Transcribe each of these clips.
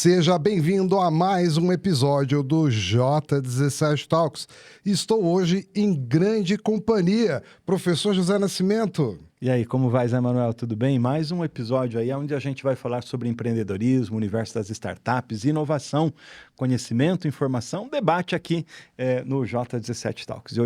Seja bem-vindo a mais um episódio do J17 Talks. Estou hoje em grande companhia, professor José Nascimento. E aí, como vai, Zé Manuel? Tudo bem? Mais um episódio aí onde a gente vai falar sobre empreendedorismo, universo das startups, inovação, conhecimento, informação, debate aqui no J17 Talks.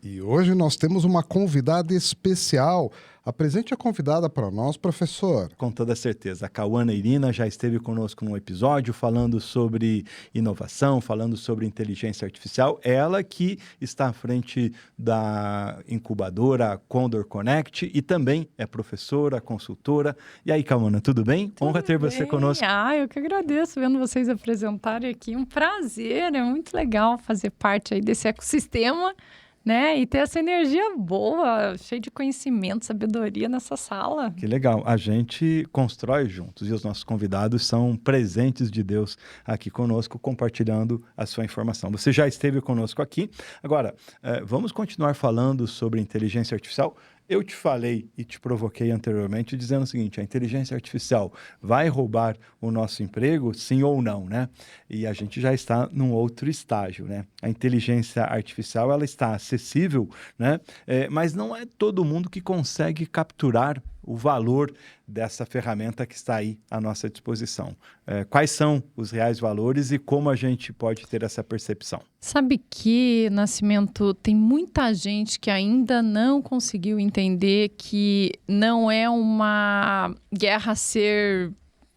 E hoje nós temos uma convidada especial. Apresente a convidada para nós, professor. Com toda certeza. A Cauana Irina já esteve conosco num episódio falando sobre inovação, falando sobre inteligência artificial. Ela que está à frente da incubadora Condor Connect e também é professora, consultora. E aí, Cauana, tudo bem? Honra ter você conosco. Eu que agradeço vendo vocês apresentarem aqui. Um prazer, é muito legal fazer parte aí desse ecossistema, né? E ter essa energia boa, cheia de conhecimento, sabedoria nessa sala. Que legal. A gente constrói juntos e os nossos convidados são presentes de Deus aqui conosco, compartilhando a sua informação. Você já esteve conosco aqui. Agora, vamos continuar falando sobre inteligência artificial. Eu te falei e te provoquei anteriormente dizendo o seguinte: a inteligência artificial vai roubar o nosso emprego, sim ou não, né? E a gente já está num outro estágio, né? A inteligência artificial, ela está acessível, né? Mas não é todo mundo que consegue capturar o valor dessa ferramenta que está aí à nossa disposição. Quais são os reais valores e como a gente pode ter essa percepção? Sabe que, Nascimento, tem muita gente que ainda não conseguiu entender que não é uma guerra a ser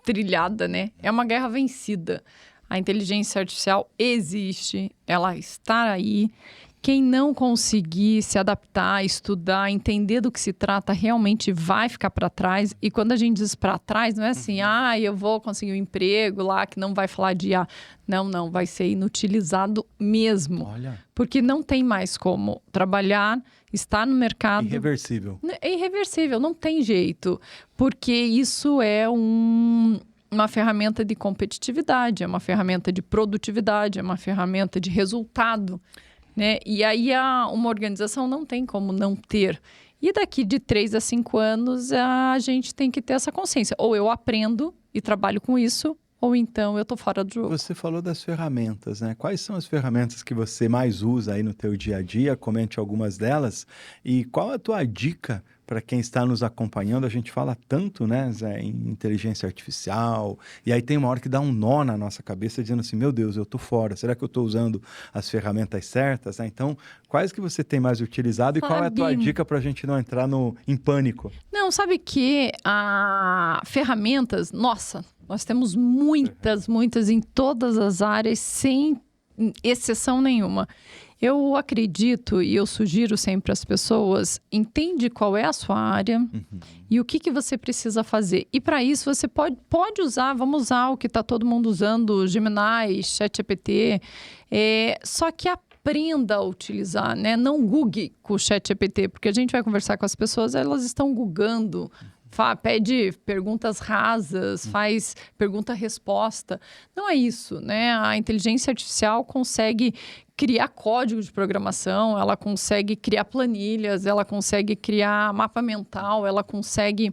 trilhada, né? É uma guerra vencida. A inteligência artificial existe, ela está aí. Quem não conseguir se adaptar, estudar, entender do que se trata, realmente vai ficar para trás. E quando a gente diz para trás, não é assim, eu vou conseguir um emprego lá que não vai falar de IA. Não, vai ser inutilizado mesmo. Olha. Porque não tem mais como trabalhar, estar no mercado. Irreversível. É irreversível, não tem jeito. Porque isso é uma ferramenta de competitividade, é uma ferramenta de produtividade, é uma ferramenta de resultado. Né? E aí uma organização não tem como não ter. E daqui de 3 a 5 anos a gente tem que ter essa consciência. Ou eu aprendo e trabalho com isso, ou então eu estou fora do jogo. Você falou das ferramentas, né? Quais são as ferramentas que você mais usa aí no teu dia a dia? Comente algumas delas. E qual é a tua dica para quem está nos acompanhando? A gente fala tanto, né, Zé, em inteligência artificial, e aí tem uma hora que dá um nó na nossa cabeça, dizendo assim, meu Deus, eu estou fora, será que eu estou usando as ferramentas certas? Então, quais que você tem mais utilizado e qual é a tua dica para a gente não entrar em pânico? Não, sabe que ferramentas, nossa, nós temos muitas em todas as áreas, sem exceção nenhuma. Eu acredito e eu sugiro sempre às pessoas, entende qual é a sua área e o que você precisa fazer. E para isso você pode usar, vamos usar o que está todo mundo usando, Gemini, ChatGPT, só que aprenda a utilizar, né? Não google com o ChatGPT, porque a gente vai conversar com as pessoas, elas estão googando. Pede perguntas rasas, faz pergunta-resposta. Não é isso, né? A inteligência artificial consegue criar código de programação, ela consegue criar planilhas, ela consegue criar mapa mental, ela consegue...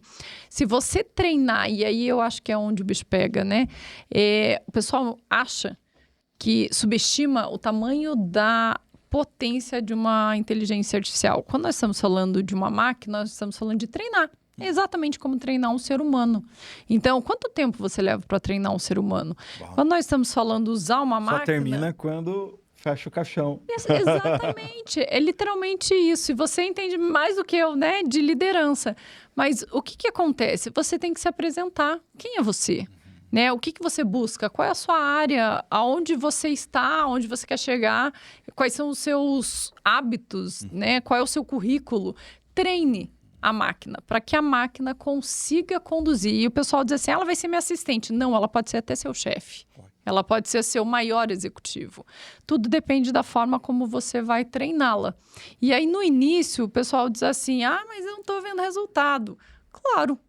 Se você treinar, e aí eu acho que é onde o bicho pega, né? O pessoal acha que subestima o tamanho da potência de uma inteligência artificial. Quando nós estamos falando de uma máquina, nós estamos falando de treinar. É exatamente como treinar um ser humano. Então, quanto tempo você leva para treinar um ser humano? Bom. Quando nós estamos falando usar uma máquina... Só termina quando fecha o caixão. Exatamente. É literalmente isso. E você entende mais do que eu, né? De liderança. Mas o que acontece? Você tem que se apresentar. Quem é você? Né? O que você busca? Qual é a sua área? Aonde você está? Aonde você quer chegar? Quais são os seus hábitos? Né? Qual é o seu currículo? Treine a máquina, para que a máquina consiga conduzir. E o pessoal diz assim, ela vai ser minha assistente. Não, ela pode ser até seu chefe. Ela pode ser seu maior executivo. Tudo depende da forma como você vai treiná-la. E aí, no início, o pessoal diz assim, mas eu não estou vendo resultado. Claro,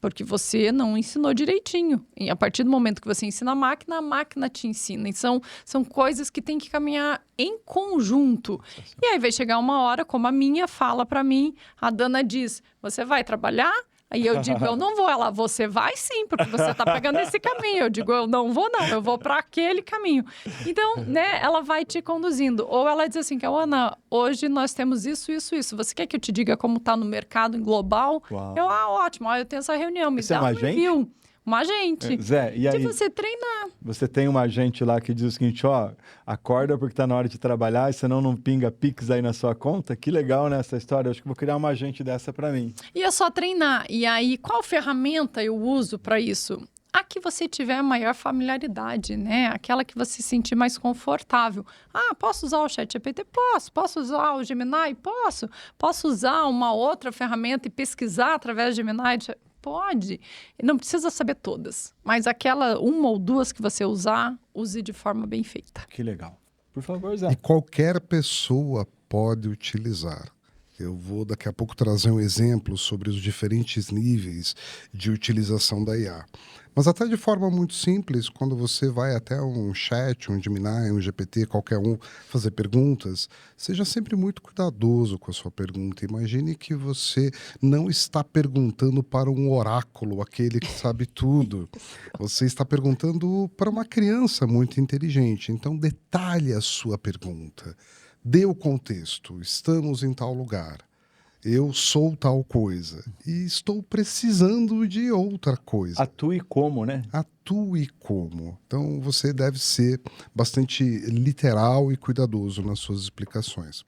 porque você não ensinou direitinho. E a partir do momento que você ensina a máquina te ensina. E são coisas que têm que caminhar em conjunto. E aí vai chegar uma hora, como a minha fala para mim, a Dana diz, você vai trabalhar? Aí eu digo, eu não vou. Ela, você vai sim, porque você tá pegando esse caminho. Eu digo, eu não vou não, eu vou para aquele caminho. Então, né, ela vai te conduzindo. Ou ela diz assim, Ana, hoje nós temos isso, isso, isso. Você quer que eu te diga como tá no mercado global? Uau. Eu, ótimo, eu tenho essa reunião, me Você é dá um um agente? review. Um agente. Zé, e aí? De você treinar. Você tem um agente lá que diz o seguinte, ó, acorda porque tá na hora de trabalhar e senão não pinga Pix aí na sua conta? Que legal, né, essa história. Eu acho que vou criar uma agente dessa para mim. E é só treinar. E aí, qual ferramenta eu uso para isso? A que você tiver maior familiaridade, né? Aquela que você se sentir mais confortável. Ah, posso usar o ChatGPT? Posso. Posso usar o Gemini? Posso. Posso usar uma outra ferramenta e pesquisar através do Gemini? Pode. Não precisa saber todas. Mas aquela uma ou duas que você usar, use de forma bem feita. Que legal. Por favor, Zé. E qualquer pessoa pode utilizar. Eu vou daqui a pouco trazer um exemplo sobre os diferentes níveis de utilização da IA. Mas até de forma muito simples, quando você vai até um chat, um Gemini, um GPT, qualquer um, fazer perguntas, seja sempre muito cuidadoso com a sua pergunta. Imagine que você não está perguntando para um oráculo, aquele que sabe tudo. Você está perguntando para uma criança muito inteligente. Então, detalhe a sua pergunta. Dê o contexto. Estamos em tal lugar. Eu sou tal coisa e estou precisando de outra coisa. Atue como, né? Atue como. Então, você deve ser bastante literal e cuidadoso nas suas explicações.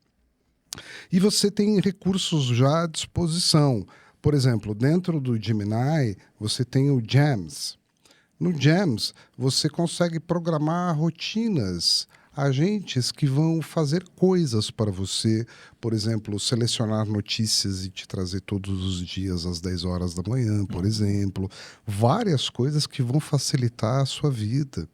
E você tem recursos já à disposição. Por exemplo, dentro do Gemini, você tem o GEMS. No GEMS, você consegue programar rotinas, agentes que vão fazer coisas para você, por exemplo, selecionar notícias e te trazer todos os dias às 10 horas da manhã, por exemplo. Várias coisas que vão facilitar a sua vida.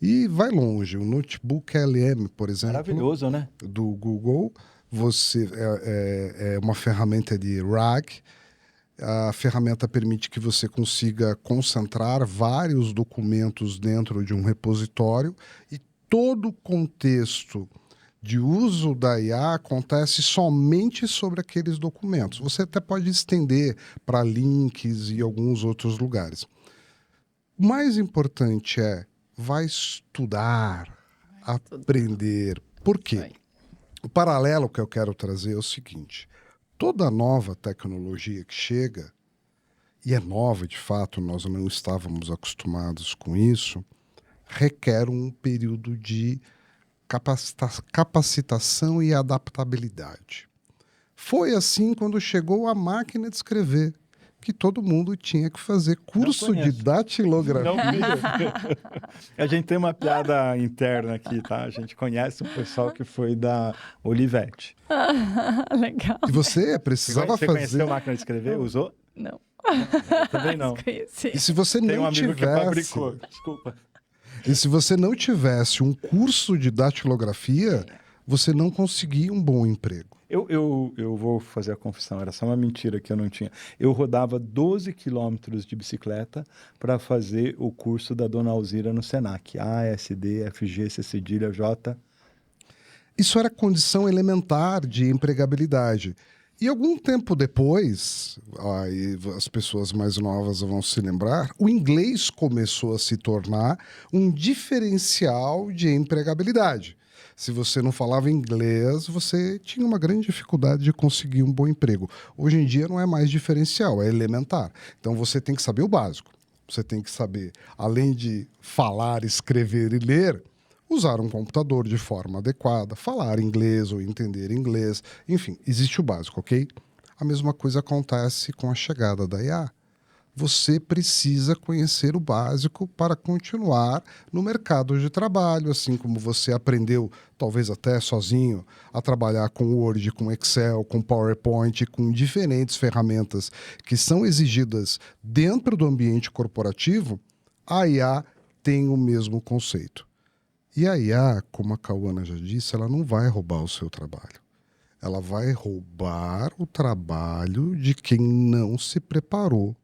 E vai longe, o Notebook LM, por exemplo, Maravilhoso, né? do Google, você é uma ferramenta de RAG. A ferramenta permite que você consiga concentrar vários documentos dentro de um repositório e todo o contexto de uso da IA acontece somente sobre aqueles documentos. Você até pode estender para links e alguns outros lugares. O mais importante vai estudar, aprender. Por quê? O paralelo que eu quero trazer é o seguinte: toda nova tecnologia que chega, e é nova de fato, nós não estávamos acostumados com isso, requer um período de capacitação e adaptabilidade. Foi assim quando chegou a máquina de escrever, que todo mundo tinha que fazer curso de datilografia. A gente tem uma piada interna aqui, tá? A gente conhece o pessoal que foi da Olivetti. Legal. E você precisava Você fazer... conheceu a máquina de escrever? Usou? Não. Também não. Desconheci. E se você Tem um não amigo que tivesse... fabricou. Desculpa. E se você não tivesse um curso de datilografia, você não conseguia um bom emprego. Eu vou fazer a confissão, era só uma mentira que eu não tinha. Eu rodava 12 quilômetros de bicicleta para fazer o curso da Dona Alzira no Senac. A, S, D, F, G, C, cedilha, J. Isso era condição elementar de empregabilidade. E algum tempo depois, aí as pessoas mais novas vão se lembrar, o inglês começou a se tornar um diferencial de empregabilidade. Se você não falava inglês, você tinha uma grande dificuldade de conseguir um bom emprego. Hoje em dia não é mais diferencial, é elementar. Então você tem que saber o básico. Você tem que saber, além de falar, escrever e ler, usar um computador de forma adequada, falar inglês ou entender inglês. Enfim, existe o básico, ok? A mesma coisa acontece com a chegada da IA. Você precisa conhecer o básico para continuar no mercado de trabalho, assim como você aprendeu, talvez até sozinho, a trabalhar com Word, com Excel, com PowerPoint, com diferentes ferramentas que são exigidas dentro do ambiente corporativo. A IA tem o mesmo conceito. E a IA, como a Cauana já disse, ela não vai roubar o seu trabalho. Ela vai roubar o trabalho de quem não se preparou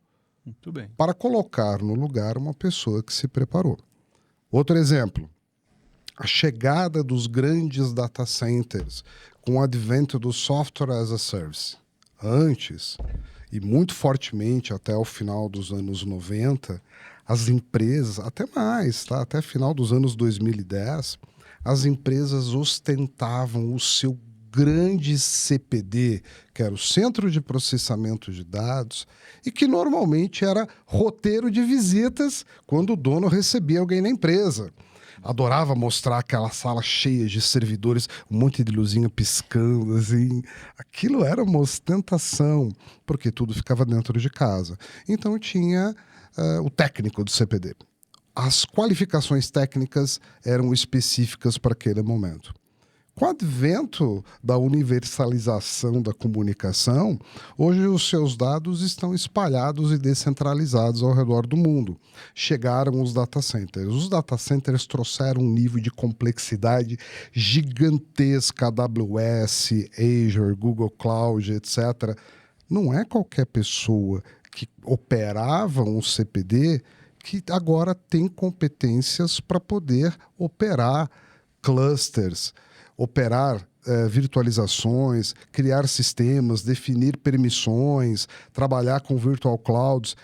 Muito bem. para colocar no lugar uma pessoa que se preparou. Outro exemplo, a chegada dos grandes data centers com o advento do software as a service. Antes, e muito fortemente até o final dos anos 90, as empresas, até mais, tá? Até final dos anos 2010, as empresas ostentavam o seu grande CPD, que era o Centro de Processamento de Dados, e que normalmente era roteiro de visitas quando o dono recebia alguém na empresa. Adorava mostrar aquela sala cheia de servidores, um monte de luzinha piscando, assim. Aquilo era uma ostentação, porque tudo ficava dentro de casa. Então tinha o técnico do CPD. As qualificações técnicas eram específicas para aquele momento. Com o advento da universalização da comunicação, hoje os seus dados estão espalhados e descentralizados ao redor do mundo. Chegaram os data centers. Os data centers trouxeram um nível de complexidade gigantesca, AWS, Azure, Google Cloud, etc. Não é qualquer pessoa que operava um CPD que agora tem competências para poder operar clusters, operar virtualizações, criar sistemas, definir permissões, trabalhar com virtual clouds.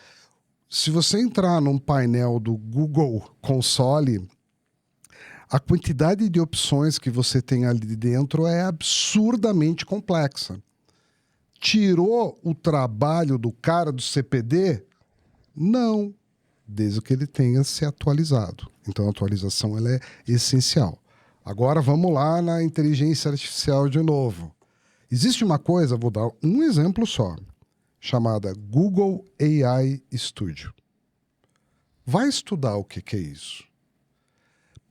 Se você entrar num painel do Google Console, a quantidade de opções que você tem ali dentro é absurdamente complexa. Tirou o trabalho do cara do CPD? Não, desde que ele tenha se atualizado. Então a atualização ela é essencial. Agora vamos lá na inteligência artificial de novo. Existe uma coisa, vou dar um exemplo só, chamada Google AI Studio. Vai estudar o que é isso.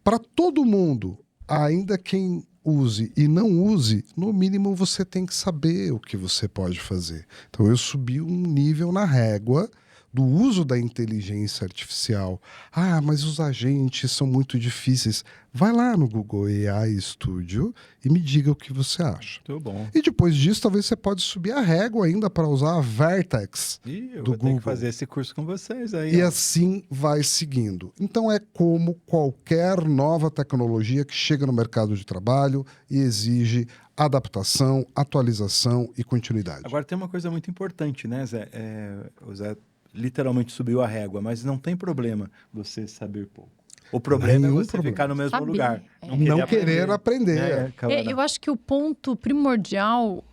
Para todo mundo, ainda quem use e não use, no mínimo você tem que saber o que você pode fazer. Então eu subi um nível na régua do uso da inteligência artificial. Ah, mas os agentes são muito difíceis. Vai lá no Google AI Studio e me diga o que você acha. Muito bom. E depois disso, talvez você pode subir a régua ainda para usar a Vertex Eu do vou ter Google. que fazer esse curso com vocês aí. E ó. assim vai seguindo. Então é como qualquer nova tecnologia que chega no mercado de trabalho e exige adaptação, atualização e continuidade. Agora tem uma coisa muito importante, né, Zé? O Zé literalmente subiu a régua, mas não tem problema você saber pouco. O problema é Nenhum você problema. ficar no mesmo Saber, lugar. Não querer aprender. Eu acho que o ponto primordial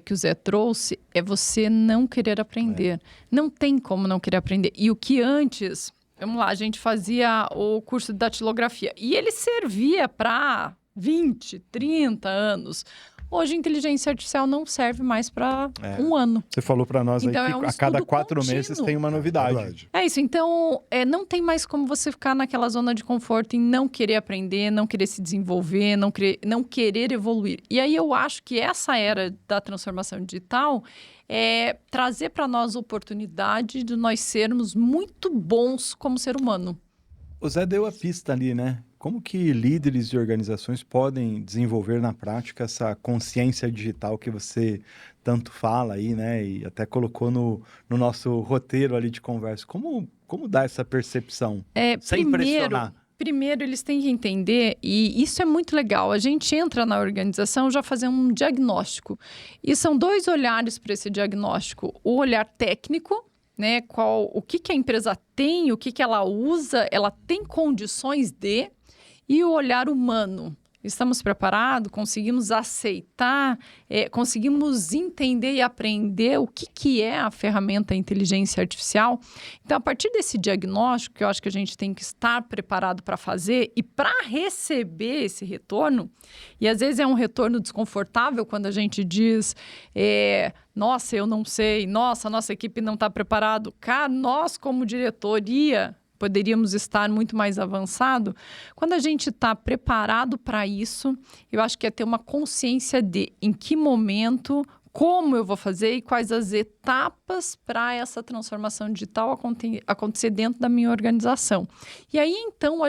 que o Zé trouxe é você não querer aprender. Não tem como não querer aprender. E o que antes, vamos lá, a gente fazia o curso de datilografia e ele servia para 20, 30 anos. Hoje, a inteligência artificial não serve mais para um ano. Você falou para nós Então, aí é um que a cada estudo 4 contínuo. meses tem uma novidade. Verdade. É isso. Então, não tem mais como você ficar naquela zona de conforto em não querer aprender, não querer se desenvolver, não querer evoluir. E aí, eu acho que essa era da transformação digital é trazer para nós a oportunidade de nós sermos muito bons como ser humano. O Zé deu a pista ali, né? Como que líderes de organizações podem desenvolver na prática essa consciência digital que você tanto fala aí, né? E até colocou no nosso roteiro ali de conversa. Como dar essa percepção sem pressionar? Primeiro, eles têm que entender, e isso é muito legal, a gente entra na organização já fazendo um diagnóstico. E são 2 olhares para esse diagnóstico. O olhar técnico, né? O que a empresa tem, o que ela usa, ela tem condições de... E o olhar humano. Estamos preparados? Conseguimos aceitar? Conseguimos entender e aprender o que é a ferramenta inteligência artificial? Então, a partir desse diagnóstico, que eu acho que a gente tem que estar preparado para fazer e para receber esse retorno, e às vezes é um retorno desconfortável quando a gente diz... nossa, eu não sei. Nossa, a nossa equipe não está preparada. Cara, nós como diretoria... poderíamos estar muito mais avançado. Quando a gente está preparado para isso, eu acho que é ter uma consciência de em que momento, como eu vou fazer e quais as etapas para essa transformação digital acontecer dentro da minha organização. E aí, então,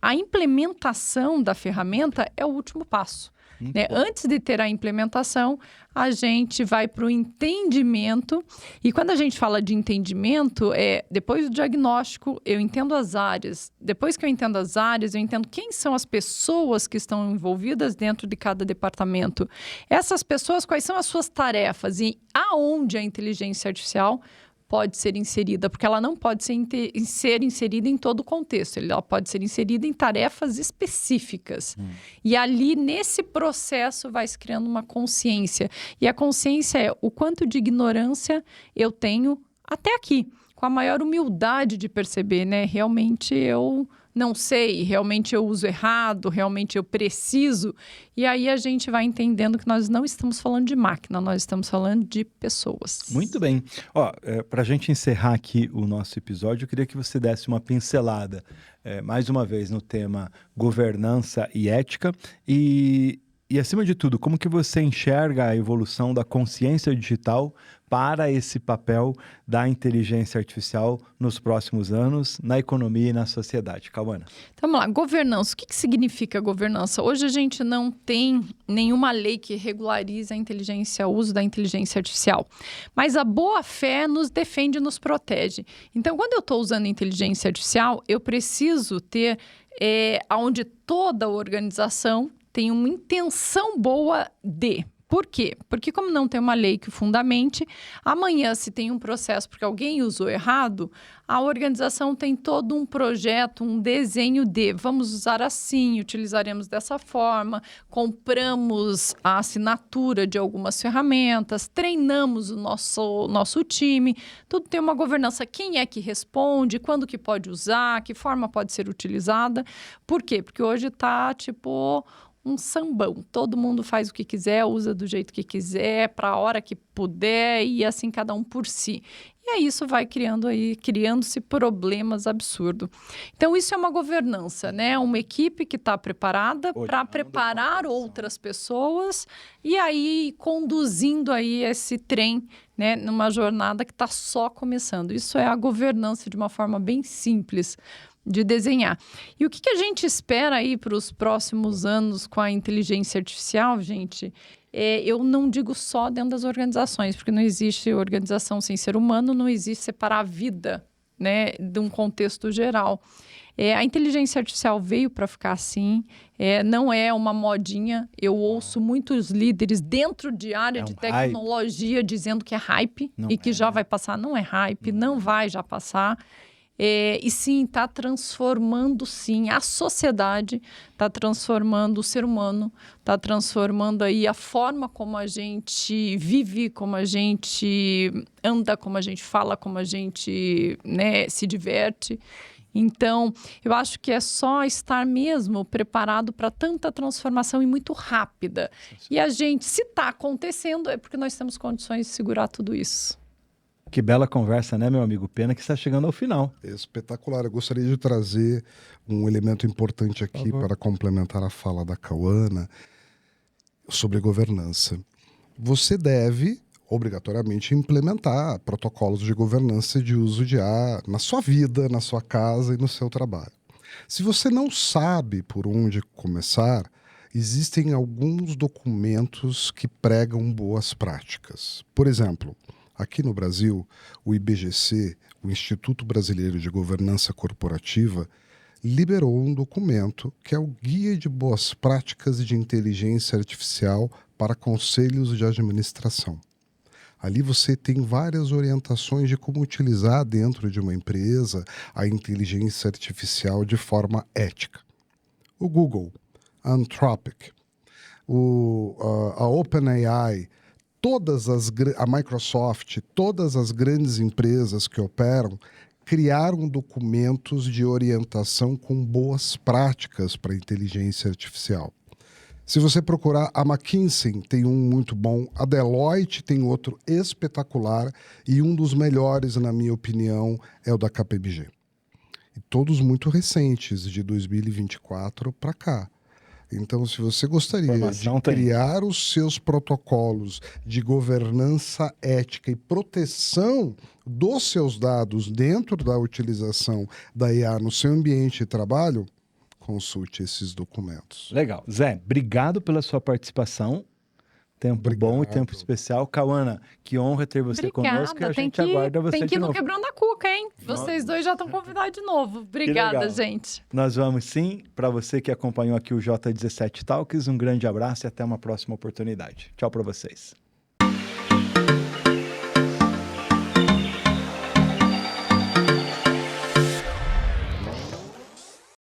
a implementação da ferramenta é o último passo. né? Antes de ter a implementação, a gente vai para o entendimento. E quando a gente fala de entendimento, depois do diagnóstico, eu entendo as áreas. Depois que eu entendo as áreas, eu entendo quem são as pessoas que estão envolvidas dentro de cada departamento. Essas pessoas, quais são as suas tarefas e aonde a inteligência artificial pode ser inserida, porque ela não pode ser inserida em todo o contexto, ela pode ser inserida em tarefas específicas. E ali, nesse processo, vai se criando uma consciência. E a consciência é o quanto de ignorância eu tenho até aqui, com a maior humildade de perceber, né? Realmente eu não sei, realmente eu uso errado, realmente eu preciso. E aí a gente vai entendendo que nós não estamos falando de máquina, nós estamos falando de pessoas. Muito bem. Para a gente encerrar aqui o nosso episódio, eu queria que você desse uma pincelada, mais uma vez, no tema governança e ética. E, acima de tudo, como que você enxerga a evolução da consciência digital para esse papel da inteligência artificial nos próximos anos, na economia e na sociedade? Cauana. Então, vamos lá, governança. O que significa governança? Hoje a gente não tem nenhuma lei que regularize o uso da inteligência artificial. Mas a boa-fé nos defende e nos protege. Então, quando eu estou usando inteligência artificial, eu preciso ter onde toda a organização tem uma intenção boa de. Por quê? Porque como não tem uma lei que fundamente, amanhã se tem um processo porque alguém usou errado, a organização tem todo um projeto, um desenho de vamos usar assim, utilizaremos dessa forma, compramos a assinatura de algumas ferramentas, treinamos o nosso time, tudo tem uma governança. Quem é que responde, quando que pode usar, que forma pode ser utilizada. Por quê? Porque hoje está um sambão. Todo mundo faz o que quiser, usa do jeito que quiser, para a hora que puder e assim cada um por si. E aí isso vai criando-se problemas absurdos. Então isso é uma governança, né? Uma equipe que está preparada para preparar outras pessoas e aí conduzindo aí esse trem, né? Numa jornada que está só começando. Isso é a governança de uma forma bem simples de desenhar. E o que a gente espera aí para os próximos anos com a inteligência artificial, gente? Eu não digo só dentro das organizações, porque não existe organização sem ser humano, não existe separar a vida, né, de um contexto geral. A inteligência artificial veio para ficar assim, não é uma modinha. Eu ouço muitos líderes dentro de área de tecnologia dizendo que é hype que já vai passar. Não é hype, não vai já passar. E sim, está transformando sim a sociedade, está transformando o ser humano, está transformando aí a forma como a gente vive, como a gente anda, como a gente fala, como a gente, né, se diverte. Então, eu acho que é só estar mesmo preparado para tanta transformação e muito rápida. E a gente, se está acontecendo, é porque nós temos condições de segurar tudo isso. Que bela conversa, né, meu amigo? Pena que está chegando ao final. Espetacular. Eu gostaria de trazer um elemento importante aqui para complementar a fala da Cauana sobre governança. Você deve, obrigatoriamente, implementar protocolos de governança de uso de IA na sua vida, na sua casa e no seu trabalho. Se você não sabe por onde começar, existem alguns documentos que pregam boas práticas. Por exemplo, aqui no Brasil, o IBGC, o Instituto Brasileiro de Governança Corporativa, liberou um documento que é o Guia de Boas Práticas de Inteligência Artificial para Conselhos de Administração. Ali você tem várias orientações de como utilizar dentro de uma empresa a inteligência artificial de forma ética. O Google, a Anthropic, a OpenAI, a Microsoft, todas as grandes empresas que operam, criaram documentos de orientação com boas práticas para a inteligência artificial. Se você procurar, a McKinsey tem um muito bom, a Deloitte tem outro espetacular e um dos melhores, na minha opinião, é o da KPMG. E todos muito recentes, de 2024 para cá. Então, se você gostaria de criar os seus protocolos de governança ética e proteção dos seus dados dentro da utilização da IA no seu ambiente de trabalho, consulte esses documentos. Legal. Zé, obrigado pela sua participação. Tempo bom e tempo especial. Cauana, que honra ter você conosco e a gente aguarda você de novo. Tem que ir no Quebrando a Cuca, hein? Vocês dois já estão convidados de novo. Obrigada, gente. Nós vamos sim. Para você que acompanhou aqui o J17 Talks, um grande abraço e até uma próxima oportunidade. Tchau para vocês.